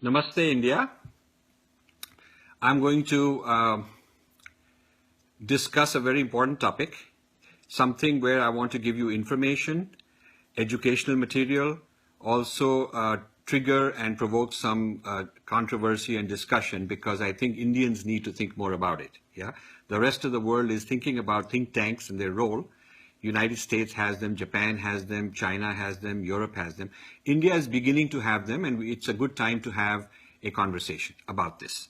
Namaste, India. I'm going to discuss a very important topic, something where I want to give you information, educational material, also trigger and provoke some controversy and discussion because I think Indians need to think more about it. Yeah, the rest of the world is thinking about think tanks and their role. United States has them, Japan has them, China has them, Europe has them. India is beginning to have them, and it's a good time to have a conversation about this.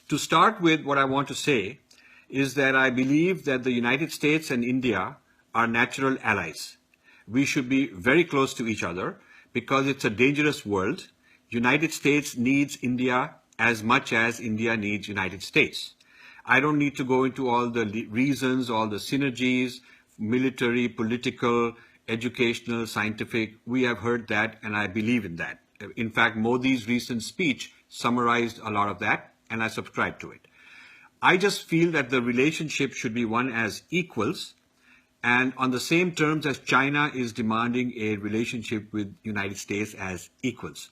To start with, what I want to say is that I believe that the United States and India are natural allies. We should be very close to each other because it's a dangerous world. United States needs India as much as India needs United States. I don't need to go into all the reasons, all the synergies, military, political, educational, scientific. We have heard that, and I believe in that. In fact, Modi's recent speech summarized a lot of that, and I subscribe to it. I just feel that the relationship should be one as equals, and on the same terms as China is demanding a relationship with United States as equals.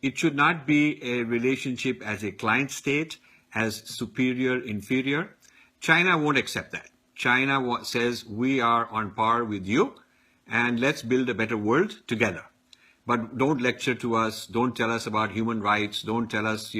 It should not be a relationship as a client state, as superior, inferior. China won't accept that. China says we are on par with you and let's build a better world together. But don't lecture to us, don't tell us about human rights, don't tell us,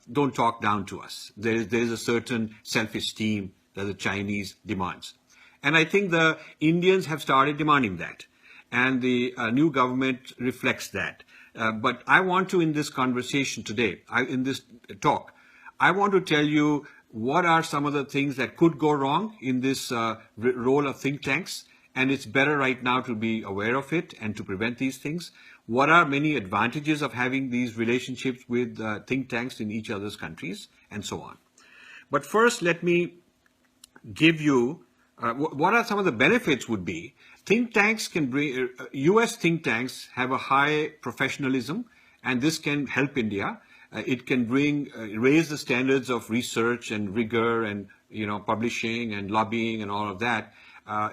don't talk down to us. There is a certain self-esteem that the Chinese demands. And I think the Indians have started demanding that. And the new government reflects that. But I want to, in this conversation today, in this talk, I want to tell you what are some of the things that could go wrong in this role of think tanks. And it's better right now to be aware of it and to prevent these things. What are many advantages of having these relationships with think tanks in each other's countries, and so on. But first, let me give you what are some of the benefits would be. Think tanks can bring, US think tanks have a high professionalism, and this can help India. It can raise the standards of research and rigor and, publishing and lobbying and all of that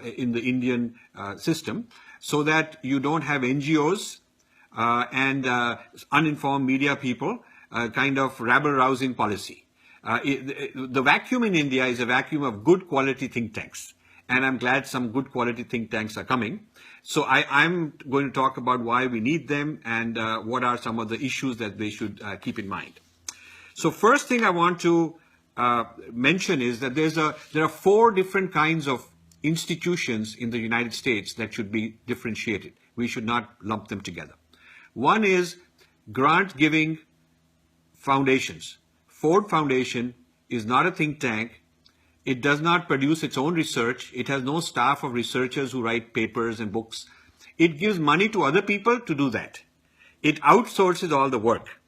in the Indian system, so that you don't have NGOs and uninformed media people kind of rabble-rousing policy. The vacuum in India is a vacuum of good quality think tanks. And I'm glad some good quality think tanks are coming. So I'm going to talk about why we need them and what are some of the issues that they should keep in mind. So first thing I want to mention is that there are 4 different kinds of institutions in the United States that should be differentiated. We should not lump them together. One is grant-giving foundations. Ford Foundation is not a think tank. It does not produce its own research. It has no staff of researchers who write papers and books. It gives money to other people to do that. It outsources all the work.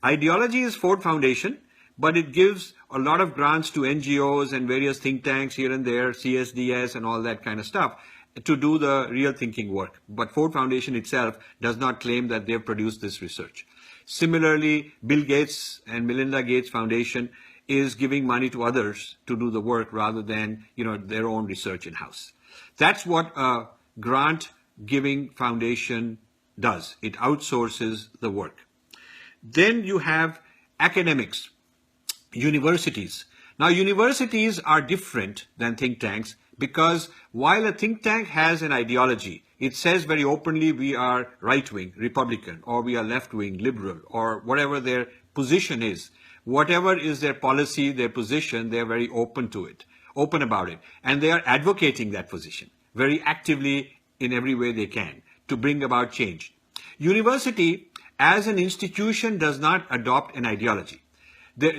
Ideology is Ford Foundation, but it gives a lot of grants to NGOs and various think tanks here and there, CSDS and all that kind of stuff, to do the real thinking work. But Ford Foundation itself does not claim that they've produced this research. Similarly, Bill Gates and Melinda Gates Foundation is giving money to others to do the work rather than, their own research in-house. That's what a grant-giving foundation does. It outsources the work. Then you have academics, universities. Now, universities are different than think tanks because while a think tank has an ideology, it says very openly we are right-wing, Republican, or we are left-wing, liberal, or whatever their position is. Whatever is their policy, their position, they're very open about it. And they are advocating that position very actively in every way they can to bring about change. University, as an institution, does not adopt an ideology. There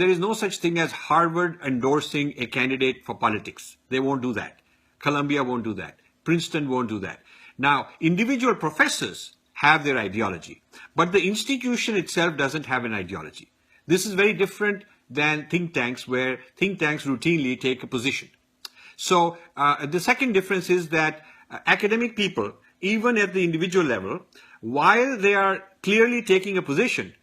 is no such thing as Harvard endorsing a candidate for politics. They won't do that. Columbia won't do that. Princeton won't do that. Now, individual professors have their ideology, but the institution itself doesn't have an ideology. This is very different than think tanks, where think tanks routinely take a position. So the second difference is that academic people, even at the individual level, while they are clearly taking a position,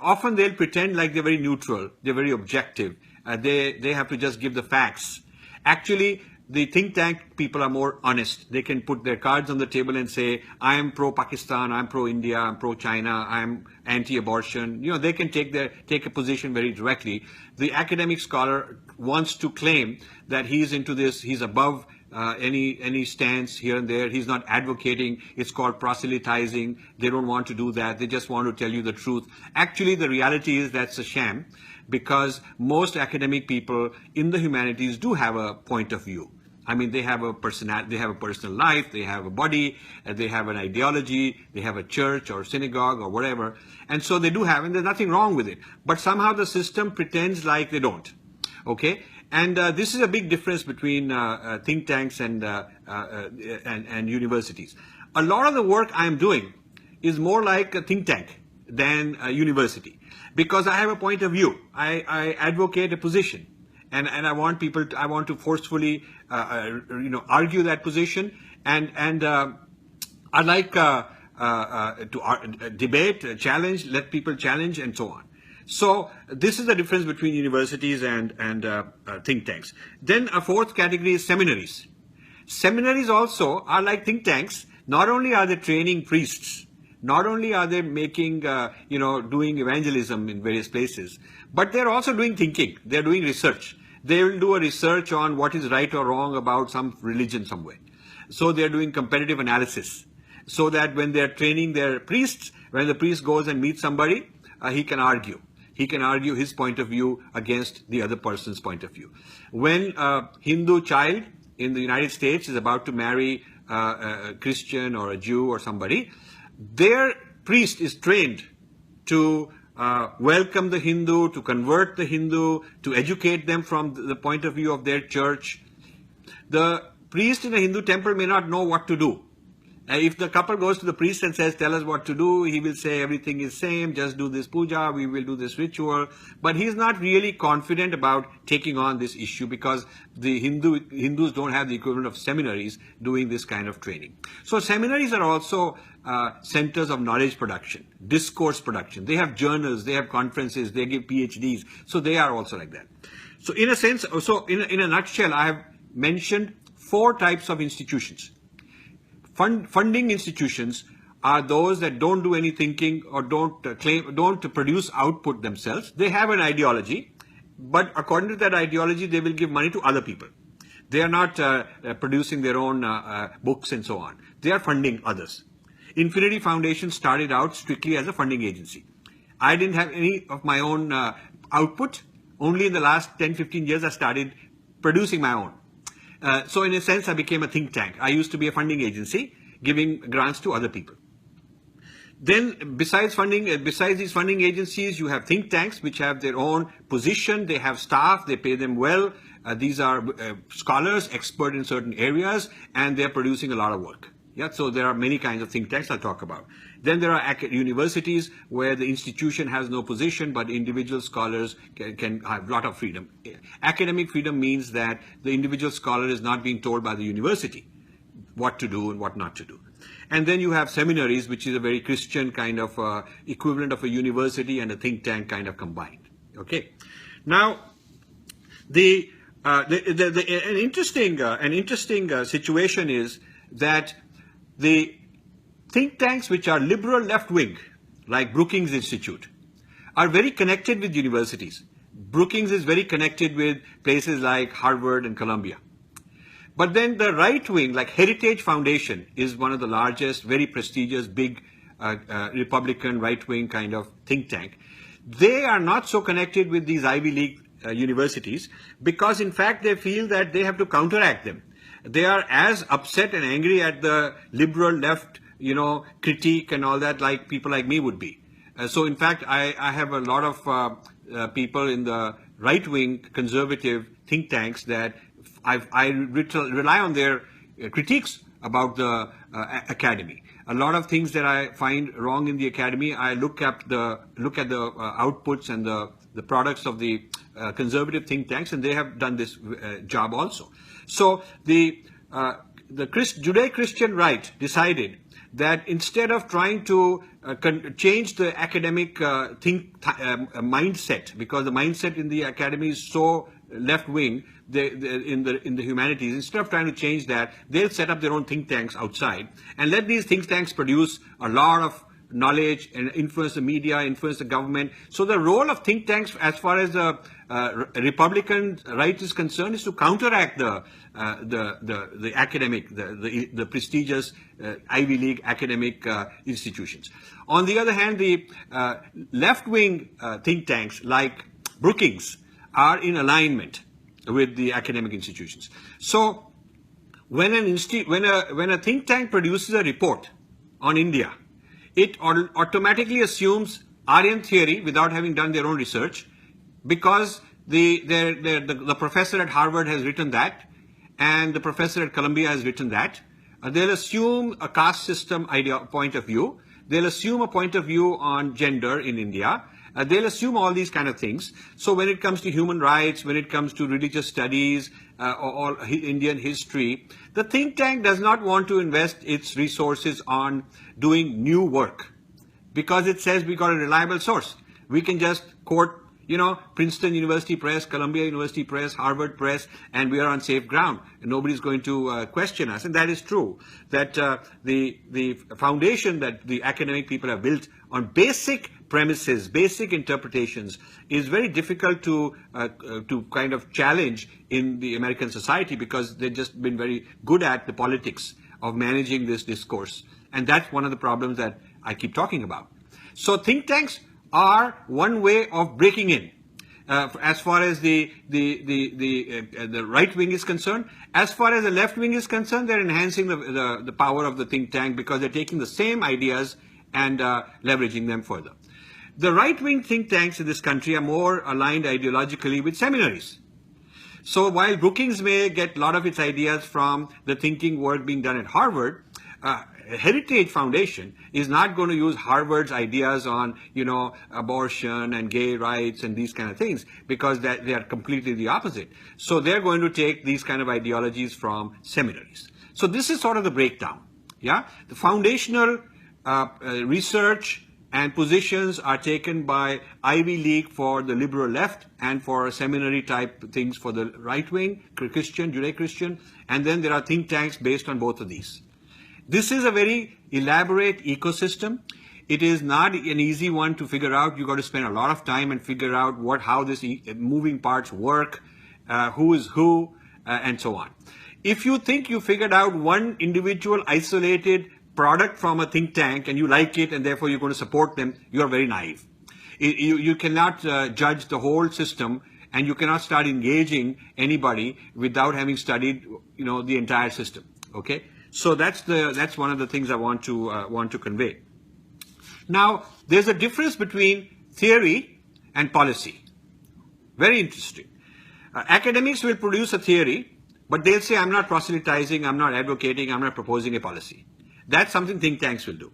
often they'll pretend like they're very neutral, they're very objective, they have to just give the facts. Actually, the think tank people are more honest. They can put their cards on the table and say, I am pro-Pakistan, I'm pro-India, I'm pro-China, I'm anti-abortion. They can take a position very directly. The academic scholar wants to claim that he's into this, he's above any stance here and there. He's not advocating. It's called proselytizing. They don't want to do that. They just want to tell you the truth. Actually, the reality is that's a sham, because most academic people in the humanities do have a point of view. I mean, they have a personality, they have a personal life, they have a body, they have an ideology, they have a church or synagogue or whatever. And so they do have, and there's nothing wrong with it. But somehow the system pretends like they don't. Okay? And this is a big difference between think tanks and universities. A lot of the work I'm doing is more like a think tank than a university, because I have a point of view. I advocate a position, and I want people. I want to forcefully, argue that position, and I like to debate, challenge, let people challenge, and so on. So this is the difference between universities and think tanks. Then a fourth category is seminaries. Seminaries also are like think tanks. Not only are they training priests, not only are they making, doing evangelism in various places, but they're also doing thinking. They're doing research. They will do a research on what is right or wrong about some religion somewhere. So they're doing competitive analysis, so that when they're training their priests, when the priest goes and meets somebody, he can argue. He can argue his point of view against the other person's point of view. When a Hindu child in the United States is about to marry a Christian or a Jew or somebody, their priest is trained to welcome the Hindu, to convert the Hindu, to educate them from the point of view of their church. The priest in a Hindu temple may not know what to do. If the couple goes to the priest and says, tell us what to do, he will say everything is same, just do this puja, we will do this ritual. But he's not really confident about taking on this issue, because the Hindus don't have the equivalent of seminaries doing this kind of training. So seminaries are also centers of knowledge production, discourse production. They have journals, they have conferences, they give PhDs. So they are also like that. So in a sense, in a nutshell, I have mentioned 4 types of institutions. Funding institutions are those that don't do any thinking or don't produce output themselves. They have an ideology, but according to that ideology, they will give money to other people. They are not producing their own books and so on. They are funding others. Infinity Foundation started out strictly as a funding agency. I didn't have any of my own output. Only in the last 10-15 years, I started producing my own. So in a sense, I became a think tank. I used to be a funding agency, giving grants to other people. Then besides these funding agencies, you have think tanks which have their own position. They have staff, they pay them well. These are scholars, expert in certain areas, and they're producing a lot of work. Yeah, so there are many kinds of think tanks I'll talk about. Then there are universities where the institution has no position, but individual scholars can have a lot of freedom. Academic freedom means that the individual scholar is not being told by the university what to do and what not to do. And then you have seminaries, which is a very Christian kind of equivalent of a university and a think tank kind of combined. Okay. Now, an interesting situation is that the think tanks which are liberal left-wing, like Brookings Institute, are very connected with universities. Brookings is very connected with places like Harvard and Columbia. But then the right-wing, like Heritage Foundation, is one of the largest, very prestigious, big Republican right-wing kind of think tank. They are not so connected with these Ivy League universities, because in fact they feel that they have to counteract them. They are as upset and angry at the liberal left, critique and all that, like people like me would be. So in fact, I have a lot of people in the right-wing conservative think tanks that I rely on their critiques about the academy. A lot of things that I find wrong in the academy, I look at the outputs and the products of the conservative think tanks, and they have done this job also. So the Judeo-Christian right decided that instead of trying to change the academic mindset, because the mindset in the academy is so left wing in the humanities, instead of trying to change that, they'll set up their own think tanks outside and let these think tanks produce a lot of knowledge and influence the media, influence the government. So the role of think tanks, as far as the Republican right is concerned, is to counteract the academic, the prestigious Ivy League academic institutions. On the other hand, the left-wing think tanks like Brookings are in alignment with the academic institutions. So when a think tank produces a report on India, it automatically assumes Aryan theory without having done their own research, because the professor at Harvard has written that, and the professor at Columbia has written that. They'll assume a caste system point of view. They'll assume a point of view on gender in India. They'll assume all these kind of things. So when it comes to human rights, when it comes to religious studies, or Indian history, the think tank does not want to invest its resources on doing new work, because it says we got a reliable source. We can just quote, Princeton University Press, Columbia University Press, Harvard Press, and we are on safe ground. And nobody's going to question us. And that is true. That the foundation that the academic people have built on basic premises, basic interpretations, is very difficult to kind of challenge in the American society, because they've just been very good at the politics of managing this discourse. And that's one of the problems that I keep talking about. So think tanks are one way of breaking in, as far as the right wing is concerned. As far as the left wing is concerned, they're enhancing the power of the think tank, because they're taking the same ideas and leveraging them further. The right wing think tanks in this country are more aligned ideologically with seminaries. So while Brookings may get a lot of its ideas from the thinking work being done at Harvard, Heritage Foundation is not going to use Harvard's ideas on, abortion and gay rights and these kind of things, because they are completely the opposite. So they're going to take these kind of ideologies from seminaries. So this is sort of the breakdown. Yeah, the foundational research and positions are taken by Ivy League for the liberal left, and for seminary type things for the right wing, Christian, Judeo-Christian, and then there are think tanks based on both of these. This is a very elaborate ecosystem. It is not an easy one to figure out. You've got to spend a lot of time and figure out how this moving parts work, who is who, and so on. If you think you figured out one individual isolated product from a think tank and you like it and therefore you're going to support them, you are very naive. You cannot judge the whole system, and you cannot start engaging anybody without having studied, the entire system. Okay. So that's one of the things I want to convey. Now, there's a difference between theory and policy. Very interesting. Academics will produce a theory, but they'll say, I'm not proselytizing, I'm not advocating, I'm not proposing a policy. That's something think tanks will do.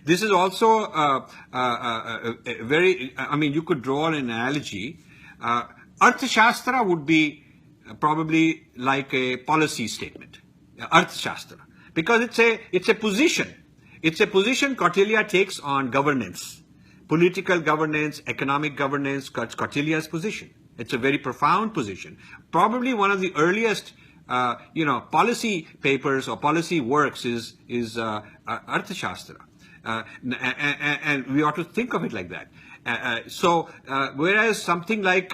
This is also you could draw an analogy. Arthashastra would be probably like a policy statement. Arthashastra, because it's a position. It's a position Kautilya takes on governance, political governance, economic governance. Kautilya's position. It's a very profound position. Probably one of the earliest, policy papers or policy works is Arthashastra, and we ought to think of it like that. Whereas something like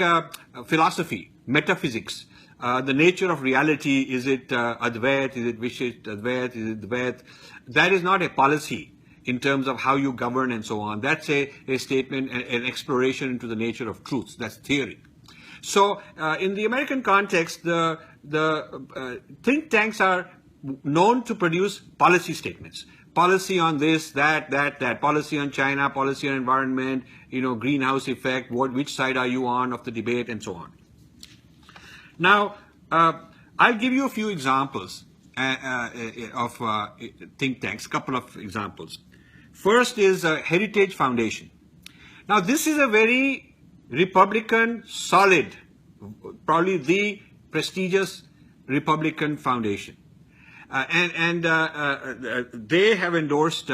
philosophy, metaphysics. The nature of reality, is it Advait, is it Vishit Advait, is it Dvait? That is not a policy in terms of how you govern and so on. That's a statement, an exploration into the nature of truths. That's theory. So in the American context, the think tanks are known to produce policy statements. Policy on this, that, policy on China, policy on environment, greenhouse effect, which side are you on of the debate, and so on. Now, I'll give you a few examples of think tanks, a couple of examples. First is Heritage Foundation. Now, this is a very Republican, solid, probably the prestigious Republican foundation. They have endorsed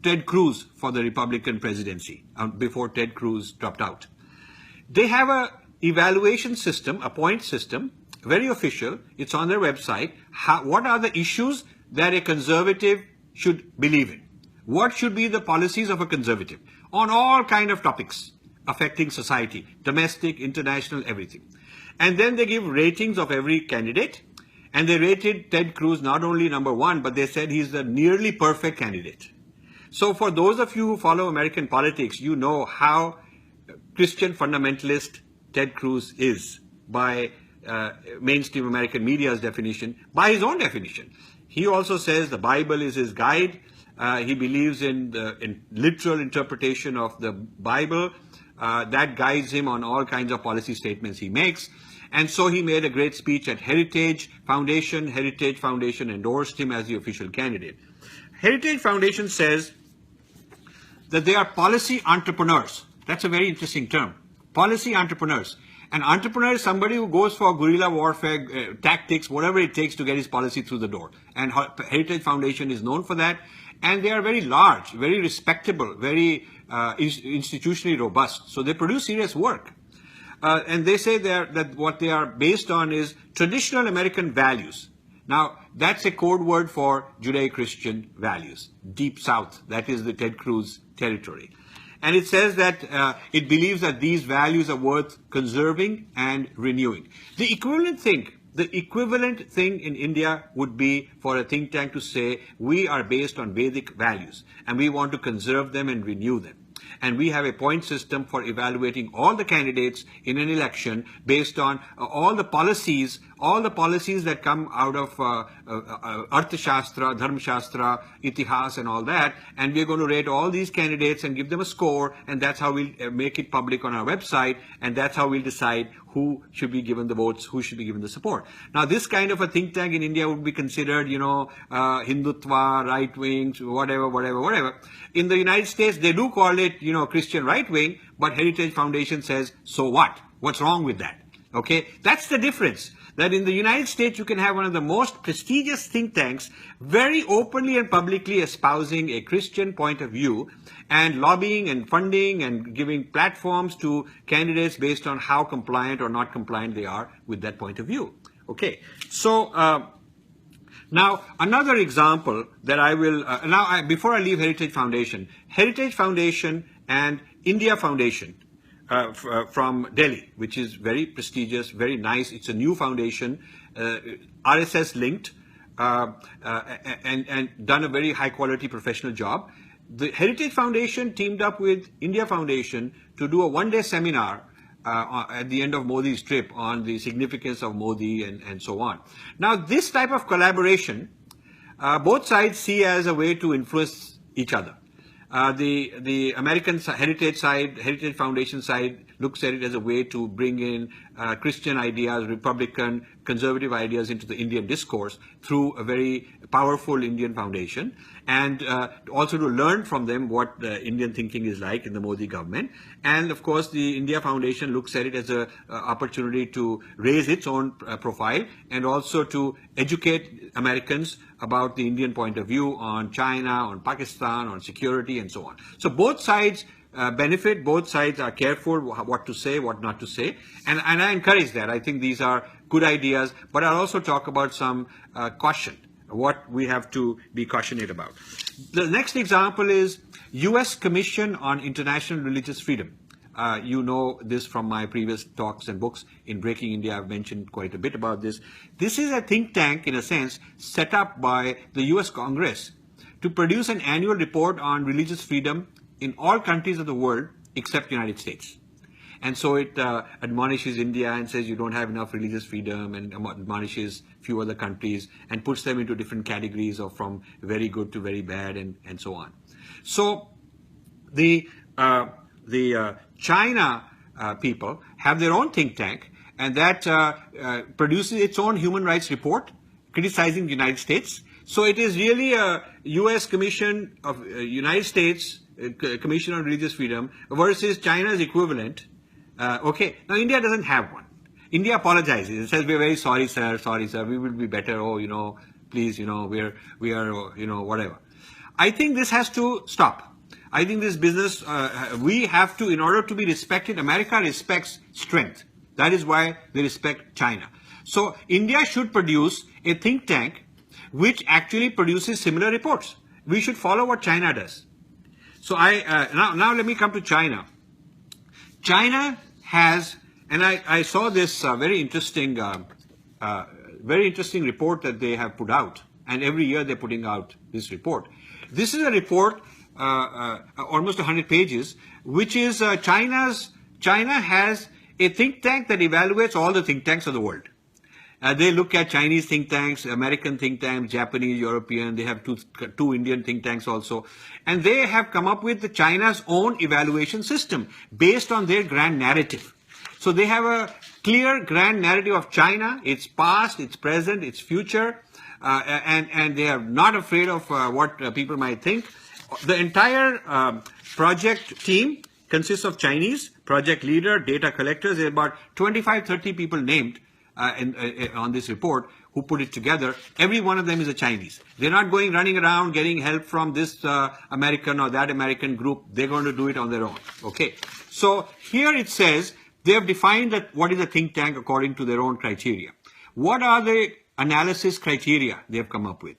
Ted Cruz for the Republican presidency before Ted Cruz dropped out. They have evaluation system, a point system, very official. It's on their website. What are the issues that a conservative should believe in? What should be the policies of a conservative on all kind of topics affecting society, domestic, international, everything. And then they give ratings of every candidate. And they rated Ted Cruz not only number one, but they said he's the nearly perfect candidate. So for those of you who follow American politics, you know how Christian fundamentalist Ted Cruz is by mainstream American media's definition, by his own definition. He also says the Bible is his guide. He believes in literal interpretation of the Bible. That guides him on all kinds of policy statements he makes. And so he made a great speech at Heritage Foundation. Heritage Foundation endorsed him as the official candidate. Heritage Foundation says that they are policy entrepreneurs. That's a very interesting term. Policy entrepreneurs. An entrepreneur is somebody who goes for guerrilla warfare tactics, whatever it takes to get his policy through the door. And Heritage Foundation is known for that. And they are very large, very respectable, very institutionally robust. So they produce serious work. And they say that what they are based on is traditional American values. Now, that's a code word for Judeo-Christian values. Deep South, that is the Ted Cruz territory. And it says that it believes that these values are worth conserving and renewing. The equivalent thing in India would be for a think tank to say, we are based on Vedic values and we want to conserve them and renew them. And we have a point system for evaluating all the candidates in an election based on all the policies that come out of Arthashastra, Dharmashastra, Itihas and all that. And we're going to rate all these candidates and give them a score. And that's how we'll make it public on our website. And that's how we'll decide who should be given the votes, who should be given the support. Now, this kind of a think tank in India would be considered, Hindutva, right wing, whatever. In the United States, they do call it, Christian right wing, but Heritage Foundation says, so what? What's wrong with that? Okay, that's the difference. That in the United States, you can have one of the most prestigious think tanks very openly and publicly espousing a Christian point of view and lobbying and funding and giving platforms to candidates based on how compliant or not compliant they are with that point of view. Okay, so now another example that I will, before I leave Heritage Foundation and India Foundation, from Delhi, which is very prestigious, very nice. It's a new foundation, RSS linked, and done a very high quality professional job. The Heritage Foundation teamed up with India Foundation to do a one-day seminar at the end of Modi's trip on the significance of Modi and so on. Now, this type of collaboration, both sides see as a way to influence each other. The American Heritage Foundation side looks at it as a way to bring in Christian ideas, Republican, conservative ideas into the Indian discourse through a very powerful Indian foundation, and also to learn from them what Indian thinking is like in the Modi government. And of course, the India Foundation looks at it as an opportunity to raise its own profile and also to educate Americans about the Indian point of view on China, on Pakistan, on security, and so on. So both sides benefit, both sides are careful what to say, what not to say, and I encourage that. I think these are good ideas, but I'll also talk about some caution, what we have to be cautionate about. The next example is U.S. Commission on International Religious Freedom. You know this from my previous talks and books. In Breaking India, I've mentioned quite a bit about this. This is a think tank, in a sense, set up by the U.S. Congress to produce an annual report on religious freedom in all countries of the world except the United States. And so it admonishes India and says you don't have enough religious freedom, and admonishes few other countries and puts them into different categories of from very good to very bad and so on. So the China people have their own think tank, and that produces its own human rights report criticizing the United States. So it is really a U.S. Commission of United States Commission on Religious Freedom versus China's equivalent. Okay, now India doesn't have one. India apologizes. It says, we're very sorry, sir, we will be better. Oh, please, we are, whatever. I think this has to stop. I think this business, we have to, in order to be respected, America respects strength. That is why they respect China. So India should produce a think tank which actually produces similar reports. We should follow what China does. So now let me come to China. China has, and I saw this very interesting report that they have put out, and every year they're putting out this report. This is a report, almost 100 pages, which is China has a think tank that evaluates all the think tanks of the world. They look at Chinese think tanks, American think tanks, Japanese, European. They have two Indian think tanks also. And they have come up with China's own evaluation system based on their grand narrative. So they have a clear grand narrative of China, its past, its present, its future, and they are not afraid of what people might think. The entire project team consists of Chinese, project leader, data collectors. There are about 25, 30 people named on this report who put it together. Every one of them is a Chinese. They're not running around getting help from this American or that American group. They're going to do it on their own. Okay. So here it says they have defined what is a think tank according to their own criteria. What are the analysis criteria they have come up with?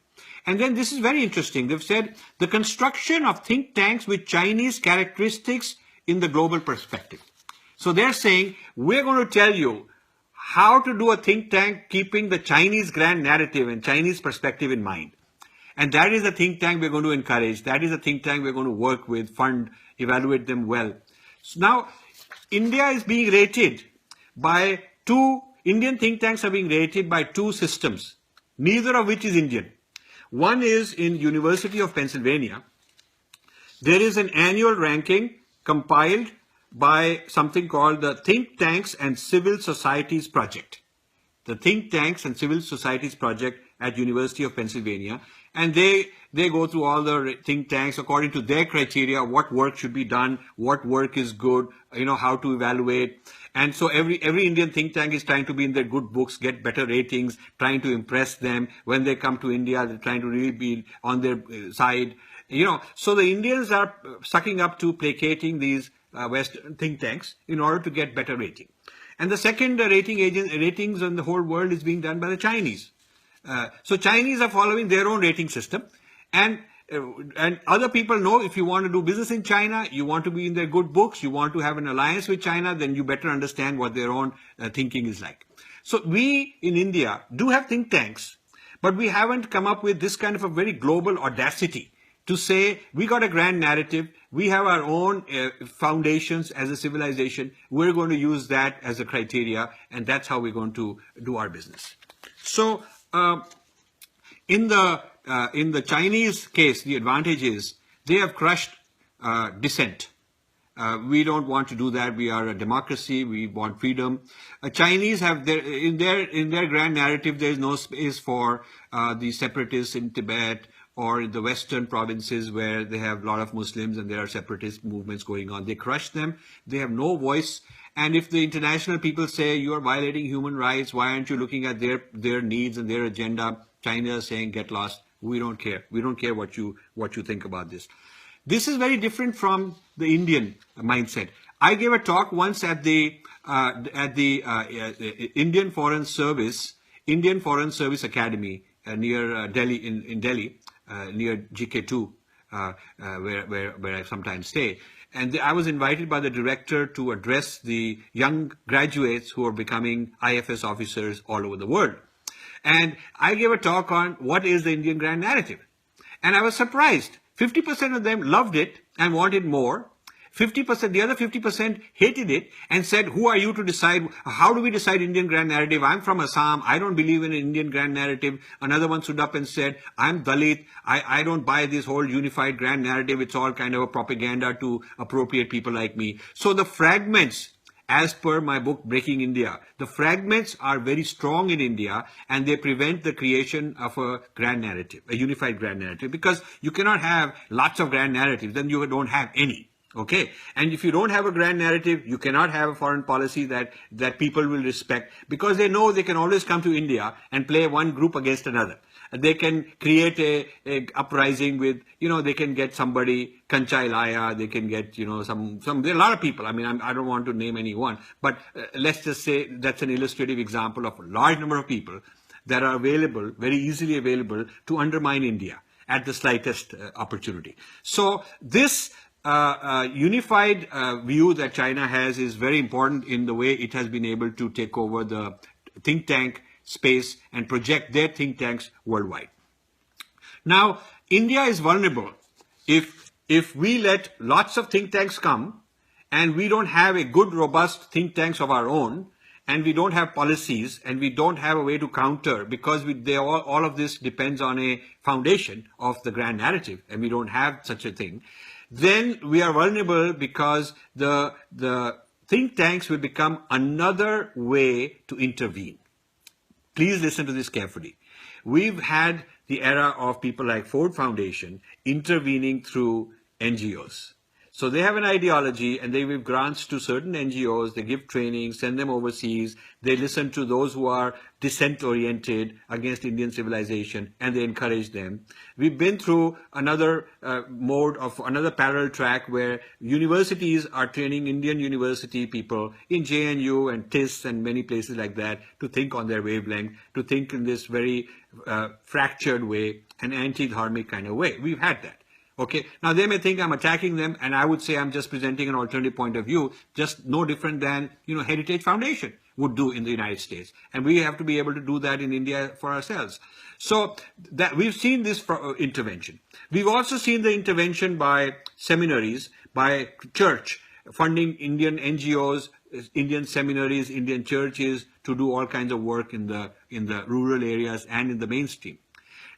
And then this is very interesting. They've said the construction of think tanks with Chinese characteristics in the global perspective. So they're saying we're going to tell you how to do a think tank keeping the Chinese grand narrative and Chinese perspective in mind. And that is a think tank we're going to encourage. That is a think tank we're going to work with, fund, evaluate them well. So now, India is being rated by Indian think tanks are being rated by two systems, neither of which is Indian. One is in University of Pennsylvania. There is an annual ranking compiled by something called the Think Tanks and Civil Societies Project. The Think Tanks and Civil Societies Project at University of Pennsylvania. And they go through all the think tanks according to their criteria, what work should be done, what work is good, how to evaluate. And so every Indian think tank is trying to be in their good books, get better ratings, trying to impress them. When they come to India, they're trying to really be on their side. So the Indians are sucking up to placating these Western think tanks in order to get better rating. And the second ratings in the whole world is being done by the Chinese. So Chinese are following their own rating system, and other people know if you want to do business in China, you want to be in their good books, you want to have an alliance with China, then you better understand what their own thinking is like. So we in India do have think tanks, but we haven't come up with this kind of a very global audacity to say we got a grand narrative, we have our own foundations as a civilization, we're going to use that as a criteria, and that's how we're going to do our business. So in the Chinese case, the advantage is they have crushed dissent. We don't want to do that. We are a democracy. We want freedom. Chinese have in their grand narrative, there is no space for the separatists in Tibet or in the Western provinces where they have a lot of Muslims and there are separatist movements going on. They crush them. They have no voice. And if the international people say you are violating human rights, why aren't you looking at their needs and their agenda? China is saying get lost. We don't care. We don't care what you think about this. This is very different from the Indian mindset. I gave a talk once at the Indian Foreign Service Academy near Delhi in Delhi, near GK2, where I sometimes stay. And I was invited by the director to address the young graduates who are becoming IFS officers all over the world. And I gave a talk on what is the Indian grand narrative. And I was surprised. 50% of them loved it and wanted more. The other 50% hated it and said, who are you to decide? How do we decide Indian grand narrative? I'm from Assam. I don't believe in an Indian grand narrative. Another one stood up and said, I'm Dalit. I don't buy this whole unified grand narrative. It's all kind of a propaganda to appropriate people like me. So the fragments, as per my book, Breaking India, the fragments are very strong in India and they prevent the creation of a grand narrative, a unified grand narrative, because you cannot have lots of grand narratives, then you don't have any. Okay, and if you don't have a grand narrative, you cannot have a foreign policy that people will respect, because they know they can always come to India and play one group against another. They can create a uprising with, they can get somebody, Kanchai Laya, they can get, there are a lot of people. I mean, I don't want to name anyone, but let's just say that's an illustrative example of a large number of people that are available, very easily available, to undermine India at the slightest opportunity. So this unified view that China has is very important in the way it has been able to take over the think tank space and project their think tanks worldwide. Now, India is vulnerable if we let lots of think tanks come and we don't have a good, robust think tanks of our own, and we don't have policies, and we don't have a way to counter, because all of this depends on a foundation of the grand narrative, and we don't have such a thing, then we are vulnerable, because the think tanks will become another way to intervene. Please listen to this carefully. We've had the era of people like Ford Foundation intervening through NGOs. So they have an ideology, and they give grants to certain NGOs, they give training, send them overseas, they listen to those who are dissent-oriented against Indian civilization, and they encourage them. We've been through another mode of another parallel track where universities are training Indian university people in JNU and TIS and many places like that to think on their wavelength, to think in this very fractured way, an anti-dharmic kind of way. We've had that. Okay, now they may think I'm attacking them, and I would say I'm just presenting an alternative point of view, just no different than, Heritage Foundation would do in the United States. And we have to be able to do that in India for ourselves. So that we've seen this intervention. We've also seen the intervention by seminaries, by church, funding Indian NGOs, Indian seminaries, Indian churches to do all kinds of work in the rural areas and in the mainstream.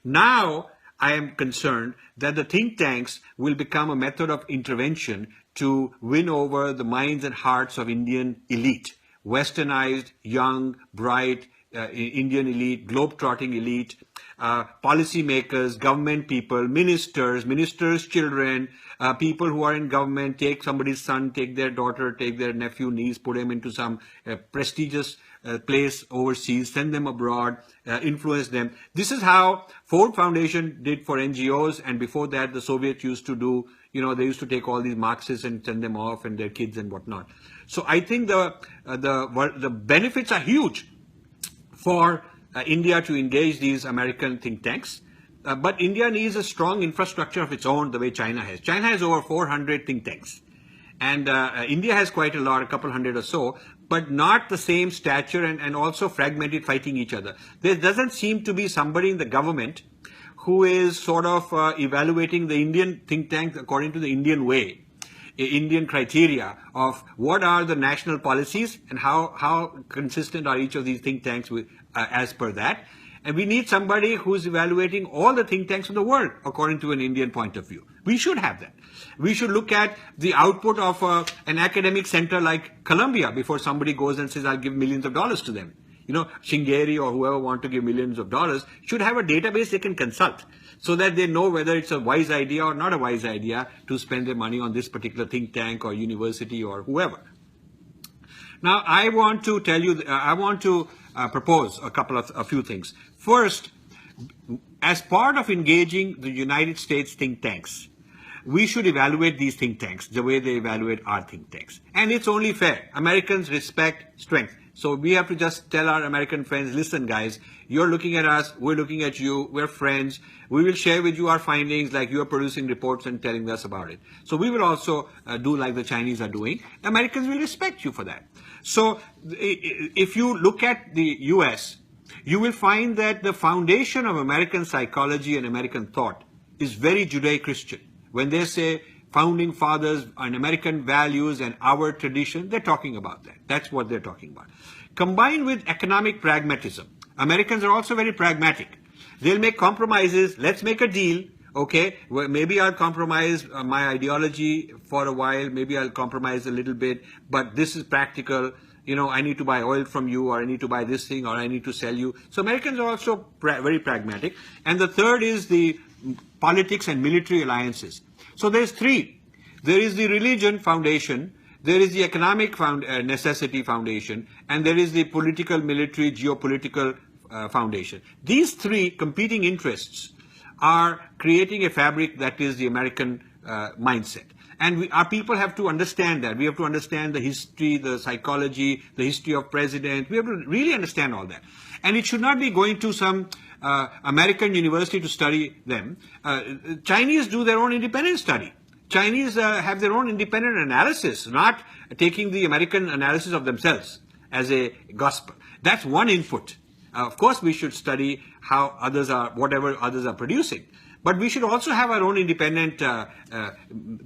Now, I am concerned that the think tanks will become a method of intervention to win over the minds and hearts of Indian elite, westernized, young, bright Indian elite, globe-trotting elite, policymakers, government people, ministers' children, people who are in government, take somebody's son, take their daughter, take their nephew, niece, put them into some prestigious place overseas, send them abroad, influence them. This is how Ford Foundation did for NGOs, and before that the Soviets used to do, they used to take all these Marxists and send them off, and their kids and whatnot. So I think the benefits are huge for India to engage these American think tanks. But India needs a strong infrastructure of its own, the way China has. China has over 400 think tanks. And India has quite a lot, a couple hundred or so, but not the same stature, and also fragmented, fighting each other. There doesn't seem to be somebody in the government who is sort of evaluating the Indian think tank according to the Indian way, Indian criteria of what are the national policies and how consistent are each of these think tanks with, as per that. And we need somebody who's evaluating all the think tanks in the world according to an Indian point of view. We should have that. We should look at the output of an academic center like Columbia before somebody goes and says, I'll give millions of dollars to them. Shingeri or whoever want to give millions of dollars should have a database they can consult, so that they know whether it's a wise idea or not a wise idea to spend their money on this particular think tank or university or whoever. Now, I want to tell you, propose a few things. First, as part of engaging the United States think tanks, we should evaluate these think tanks the way they evaluate our think tanks. And it's only fair. Americans respect strength. So we have to just tell our American friends, listen guys, you're looking at us, we're looking at you, we're friends. We will share with you our findings, like you're producing reports and telling us about it. So we will also do like the Chinese are doing. Americans will respect you for that. So if you look at the US, you will find that the foundation of American psychology and American thought is very Judeo-Christian. When they say founding fathers and American values and our tradition, they're talking about that. That's what they're talking about. Combined with economic pragmatism, Americans are also very pragmatic. They'll make compromises. Let's make a deal. Okay, well, maybe I'll compromise my ideology for a while. Maybe I'll compromise a little bit, but this is practical. I need to buy oil from you, or I need to buy this thing, or I need to sell you. So Americans are also very pragmatic. And the third is the politics and military alliances. So there's three. There is the religion foundation, there is the economic necessity foundation, and there is the political, military, geopolitical foundation. These three competing interests are creating a fabric that is the American mindset. And our people have to understand that. We have to understand the history, the psychology, the history of presidents. We have to really understand all that. And it should not be going to some American university to study them. Chinese do their own independent study. Chinese have their own independent analysis, not taking the American analysis of themselves as a gospel. That's one input. Of course, we should study how others are, whatever others are producing. But we should also have our own independent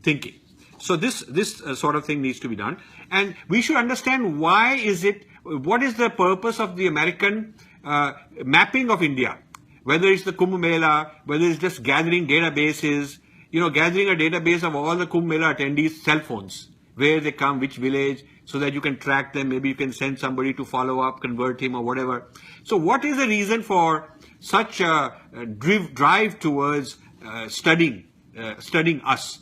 thinking. So this sort of thing needs to be done. And we should understand what is the purpose of the American mapping of India. Whether it's the Kumbh Mela, whether it's just gathering databases, gathering a database of all the Kumbh Mela attendees' cell phones, where they come, which village, so that you can track them. Maybe you can send somebody to follow up, convert him or whatever. So what is the reason for such a drive towards studying us?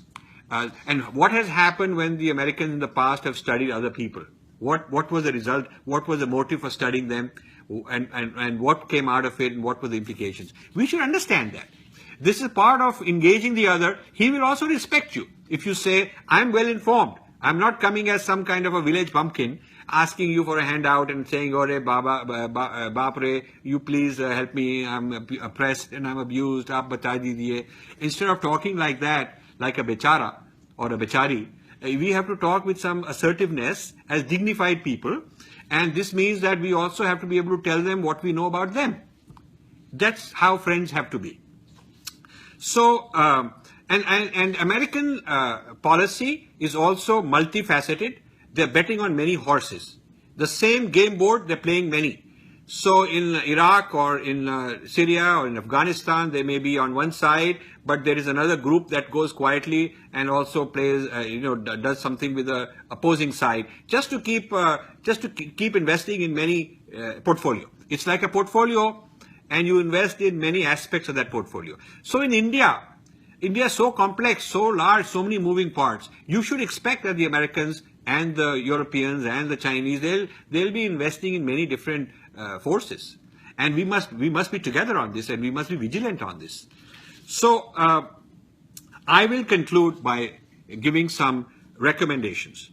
And what has happened when the Americans in the past have studied other people? What was the result? What was the motive for studying them? And what came out of it, and what were the implications? We should understand that. This is part of engaging the other. He will also respect you. If you say, I'm well informed, I'm not coming as some kind of a village bumpkin, asking you for a handout and saying, "Ore Baba, Bapre, you please help me, I'm oppressed and I'm abused, aap bata dijiye." Instead of talking like that, like a bechara or a bechari, we have to talk with some assertiveness as dignified people. And this means that we also have to be able to tell them what we know about them. That's how friends have to be. So, and American policy is also multifaceted. They're betting on many horses. The same game board, they're playing many. So in Iraq or in Syria or in Afghanistan, they may be on one side, but there is another group that goes quietly and also plays, does something with the opposing side, just to keep investing in many portfolio. It's like a portfolio, and you invest in many aspects of that portfolio. So in India is so complex, so large, so many moving parts. You should expect that the Americans and the Europeans and the Chinese, they'll be investing in many different forces. And we must be together on this, and we must be vigilant on this. So I will conclude by giving some recommendations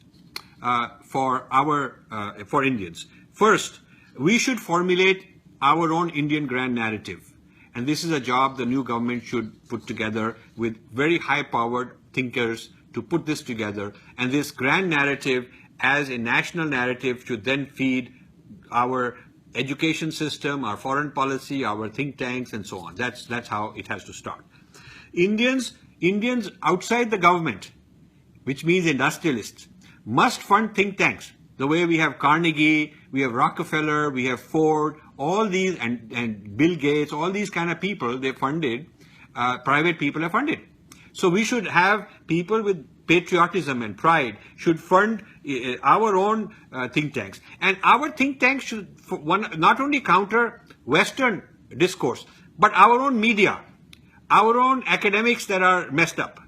for Indians. First, we should formulate our own Indian grand narrative. And this is a job the new government should put together with very high-powered thinkers to put this together. And this grand narrative as a national narrative should then feed our education system, our foreign policy, our think tanks, and so on. That's how it has to start. Indians outside the government, which means industrialists, must fund think tanks. The way we have Carnegie, we have Rockefeller, we have Ford, all these, and Bill Gates, all these kind of people, they funded, private people are funded. So we should have people with patriotism and pride should fund our own think tanks. And our think tanks should not only counter Western discourse, but our own media, our own academics that are messed up,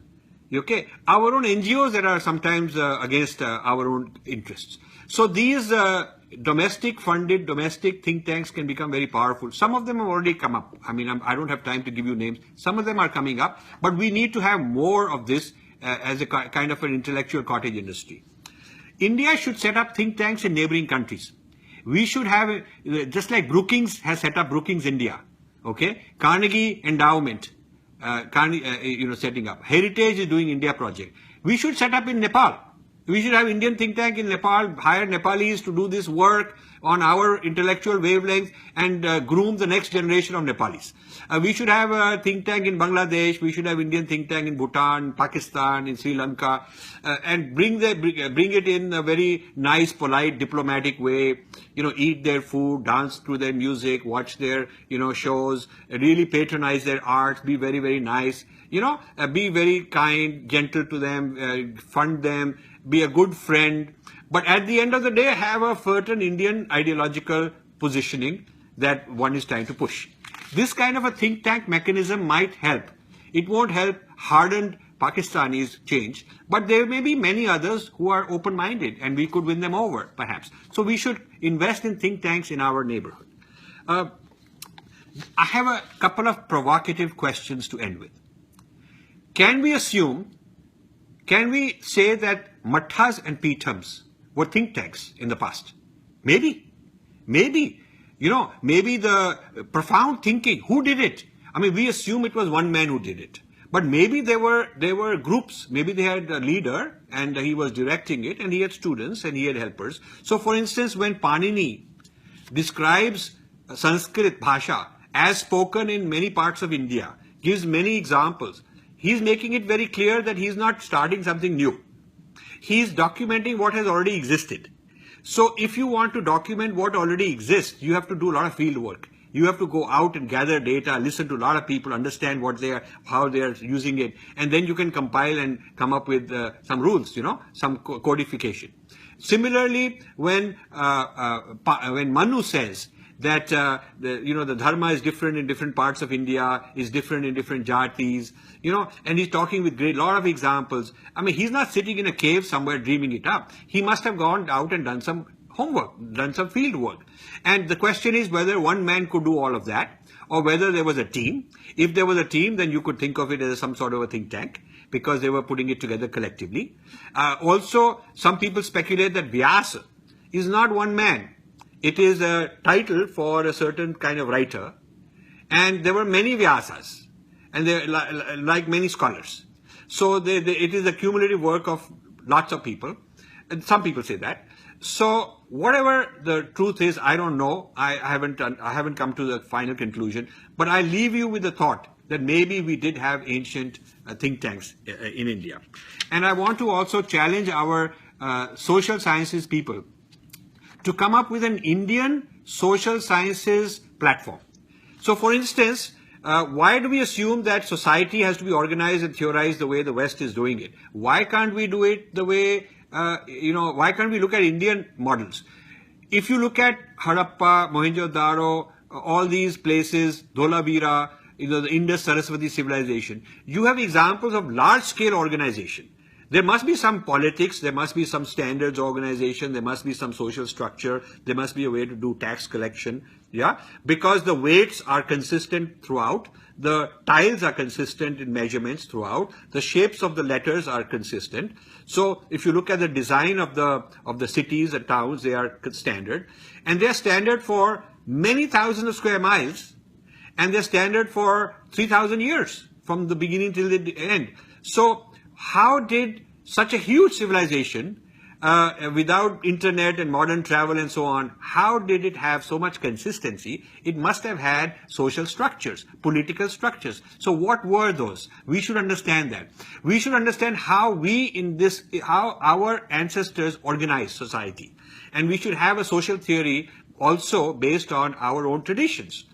okay, our own NGOs that are sometimes against our own interests. So these domestic think tanks can become very powerful. Some of them have already come up. I mean, I don't have time to give you names. Some of them are coming up, but we need to have more of this as a kind of an intellectual cottage industry. India should set up think tanks in neighboring countries. We should have, just like Brookings has set up Brookings India, okay? Carnegie Endowment, setting up. Heritage is doing India project. We should set up in Nepal. We should have Indian think tank in Nepal, hire Nepalis to do this work on our intellectual wavelength and groom the next generation of Nepalis. We should have a think tank in Bangladesh. We should have Indian think tank in Bhutan, Pakistan, in Sri Lanka, and bring it in a very nice, polite, diplomatic way. Eat their food, dance to their music, watch their shows, really patronize their arts, be very, very nice. Be very kind, gentle to them, fund them, be a good friend. But at the end of the day, have a certain Indian ideological positioning that one is trying to push. This kind of a think tank mechanism might help. It won't help hardened Pakistanis change, but there may be many others who are open-minded, and we could win them over, perhaps. So we should invest in think tanks in our neighborhood. I have a couple of provocative questions to end with. Can we say that Mathas and Pithams were think tanks in the past? Maybe. Maybe the profound thinking, who did it? I mean, we assume it was one man who did it. But maybe there were groups. Maybe they had a leader and he was directing it, and he had students and he had helpers. So for instance, when Panini describes Sanskrit Bhasha as spoken in many parts of India, gives many examples, he's making it very clear that he's not starting something new. He's documenting what has already existed. So if you want to document what already exists, you have to do a lot of field work. You have to go out and gather data, listen to a lot of people, understand how they are using it, and then you can compile and come up with some rules, some codification. Similarly, when Manu says that the dharma is different in different parts of India, is different in different jatis, and he's talking with lot of examples. I mean, he's not sitting in a cave somewhere dreaming it up. He must have gone out and done some homework, done some field work. And the question is whether one man could do all of that, or whether there was a team. If there was a team, then you could think of it as some sort of a think tank, because they were putting it together collectively. Also, some people speculate that Vyasa is not one man. It is a title for a certain kind of writer. And there were many Vyasas, and they're like many scholars. So it is a cumulative work of lots of people. And some people say that. So whatever the truth is, I don't know. I haven't come to the final conclusion. But I leave you with the thought that maybe we did have ancient think tanks in India. And I want to also challenge our social sciences people to come up with an Indian social sciences platform. So for instance, why do we assume that society has to be organized and theorized the way the West is doing it? Why can't we do it the way, why can't we look at Indian models? If you look at Harappa, Mohenjo-daro, all these places, Dholavira, the Indus-Saraswati civilization, you have examples of large-scale organization. There must be some politics, there must be some standards organization, there must be some social structure, there must be a way to do tax collection, because the weights are consistent throughout, the tiles are consistent in measurements throughout, the shapes of the letters are consistent. So if you look at the design of the cities and towns, they are standard, and they are standard for many thousands of square miles, and they're standard for 3,000 years from the beginning till the end. So how did such a huge civilization, without internet and modern travel and so on, how did it have so much consistency? It must have had social structures, political structures. So what were those? We should understand that. We should understand how how our ancestors organized society. And we should have a social theory also based on our own traditions.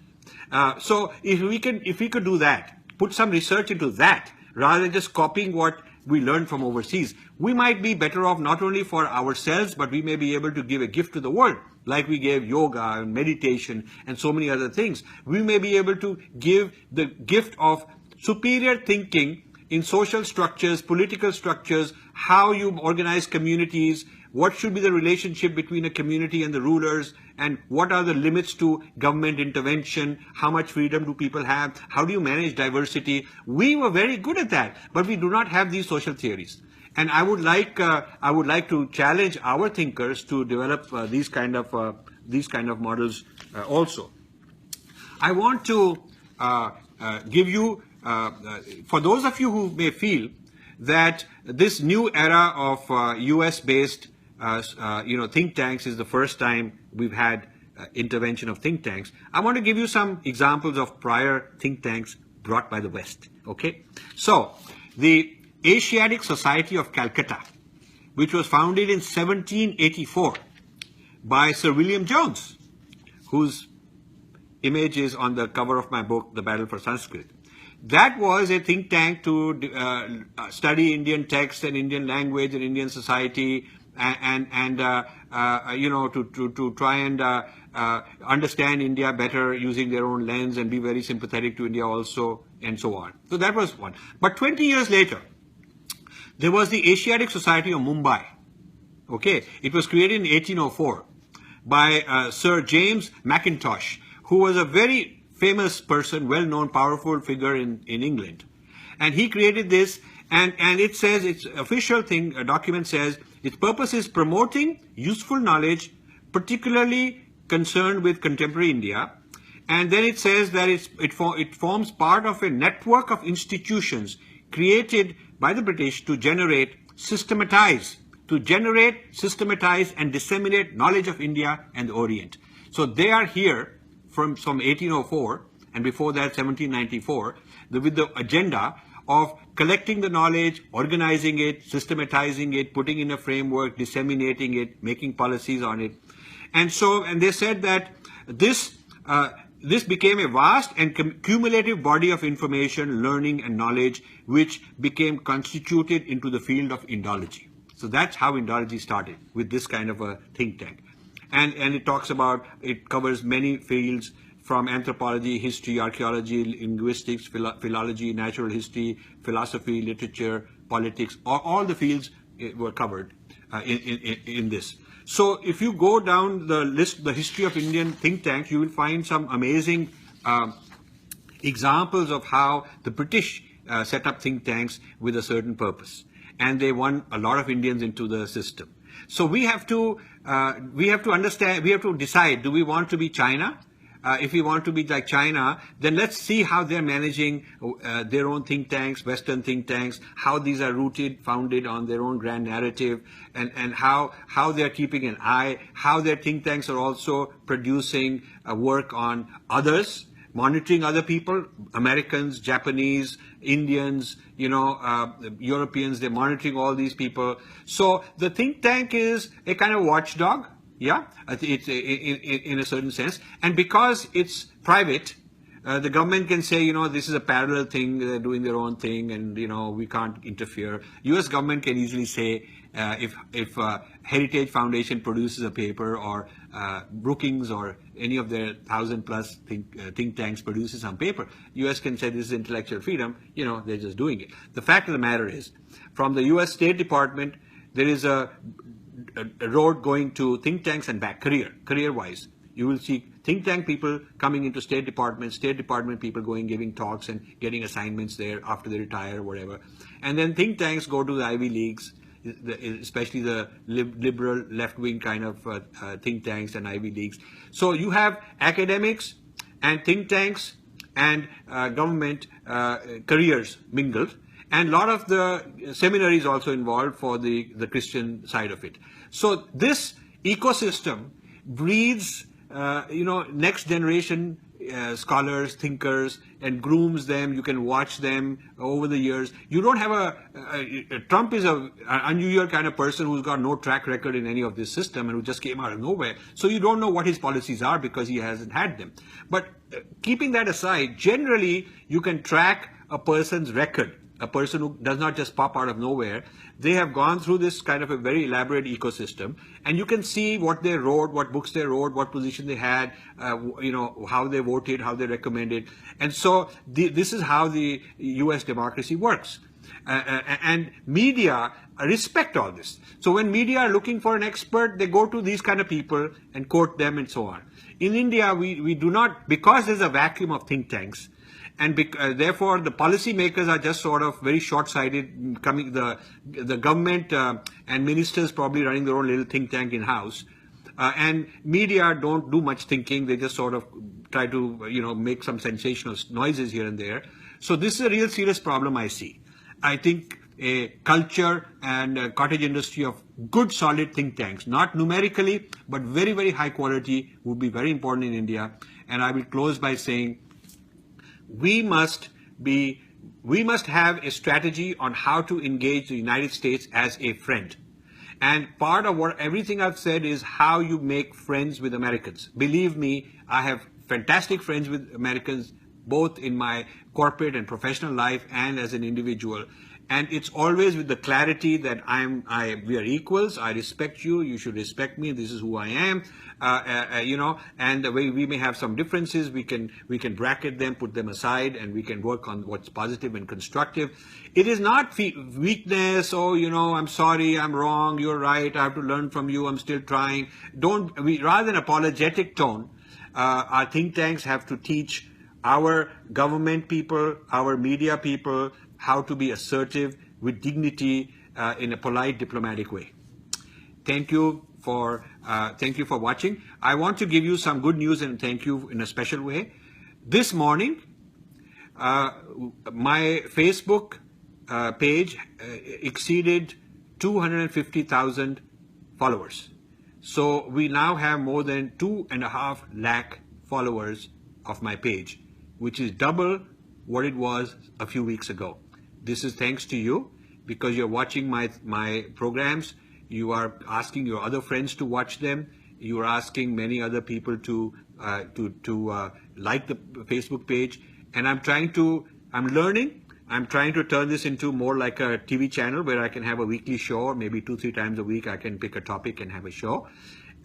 So if we could do that, put some research into that, rather than just copying what we learn from overseas, we might be better off not only for ourselves, but we may be able to give a gift to the world, like we gave yoga and meditation and so many other things. We may be able to give the gift of superior thinking in social structures, political structures, how you organize communities, what should be the relationship between a community and the rulers, and what are the limits to government intervention, how much freedom do people have, how do you manage diversity. We were very good at that, but we do not have these social theories. And I would like to challenge our thinkers to develop these kind of models also. I want to give you, for those of you who may feel that this new era of US-based think tanks is the first time we've had intervention of think tanks, I want to give you some examples of prior think tanks brought by the West. Okay, so the Asiatic Society of Calcutta, which was founded in 1784 by Sir William Jones, whose image is on the cover of my book, The Battle for Sanskrit. That was a think tank to study Indian text and Indian language and Indian society, and to try and understand India better using their own lens and be very sympathetic to India also, and so on. So that was one. But 20 years later, there was the Asiatic Society of Mumbai. Okay, it was created in 1804 by Sir James Mackintosh, who was a very famous person, well-known, powerful figure in England. And he created this, and it says, its official thing, a document says, its purpose is promoting useful knowledge, particularly concerned with contemporary India. And then it says that it forms part of a network of institutions created by the British to systematize, and disseminate knowledge of India and the Orient. So they are here from 1804, and before that 1794, with the agenda of collecting the knowledge, organizing it, systematizing it, putting in a framework, disseminating it, making policies on it. And they said that this became a vast and cumulative body of information, learning, and knowledge, which became constituted into the field of Indology. So that's how Indology started, with this kind of a think tank. And it talks about, it covers many fields, from anthropology, history, archaeology, linguistics, philology, natural history, philosophy, literature, politics. All the fields were covered in this. So if you go down the list, the history of Indian think tanks, you will find some amazing examples of how the British set up think tanks with a certain purpose, and they won a lot of Indians into the system. So we have to understand, we have to decide, do we want to be China? If we want to be like China, then let's see how they're managing their own think tanks, Western think tanks, how these are founded on their own grand narrative, and how they're keeping an eye, how their think tanks are also producing work on others, monitoring other people, Americans, Japanese, Indians, Europeans. They're monitoring all these people. So the think tank is a kind of watchdog. Yeah, it's in a certain sense. And because it's private, the government can say, this is a parallel thing, they're doing their own thing, and, we can't interfere. US government can easily say, if Heritage Foundation produces a paper, or Brookings or any of their 1,000+ think tanks produces some paper, US can say this is intellectual freedom, they're just doing it. The fact of the matter is, from the US State Department, there is a road going to think tanks and back, career-wise. You will see think tank people coming into State Department people going, giving talks and getting assignments there after they retire or whatever. And then think tanks go to the Ivy Leagues, especially the liberal left-wing kind of think tanks and Ivy Leagues. So you have academics and think tanks and government careers mingled. And a lot of the seminaries also involved for the Christian side of it. So this ecosystem breeds, next generation scholars, thinkers, and grooms them. You can watch them over the years. You don't have Trump is an unusual kind of person who's got no track record in any of this system and who just came out of nowhere. So you don't know what his policies are because he hasn't had them. But keeping that aside, generally you can track a person's record. A person who does not just pop out of nowhere. They have gone through this kind of a very elaborate ecosystem, and you can see what they wrote, what books they wrote, what position they had, how they voted, how they recommended. And so this is how the US democracy works. And media respect all this. So when media are looking for an expert, they go to these kind of people and quote them and so on. In India, we do not, because there's a vacuum of think tanks, and therefore the policymakers are just sort of very short-sighted, the government and ministers probably running their own little think tank in-house. And media don't do much thinking, they just sort of try to make some sensational noises here and there. So this is a real serious problem I see. I think a culture and a cottage industry of good solid think tanks, not numerically, but very, very high quality, would be very important in India. And I will close by saying, we must have a strategy on how to engage the United States as a friend. And part of everything I've said is how you make friends with Americans. Believe me, I have fantastic friends with Americans, both in my corporate and professional life and as an individual. And it's always with the clarity that we are equals. I respect you. You should respect me. This is who I am. And the way we may have some differences, we can bracket them, put them aside, and we can work on what's positive and constructive. It is not weakness. Oh, I'm sorry, I'm wrong. You're right. I have to learn from you. I'm still trying. Rather than apologetic tone, our think tanks have to teach our government people, our media people, how to be assertive with dignity in a polite, diplomatic way. Thank you for watching. I want to give you some good news and thank you in a special way. This morning, my Facebook page exceeded 250,000 followers. So we now have more than 2.5 lakh followers of my page, which is double what it was a few weeks ago. This is thanks to you, because you're watching my programs. You are asking your other friends to watch them. You are asking many other people to like the Facebook page. And I'm learning. I'm trying to turn this into more like a TV channel where I can have a weekly show, or maybe 2-3 times a week I can pick a topic and have a show.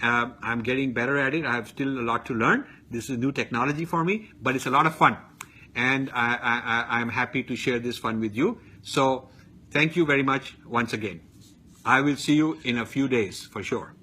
I'm getting better at it. I have still a lot to learn. This is new technology for me, but it's a lot of fun. And I'm happy to share this fun with you. So thank you very much once again. I will see you in a few days for sure.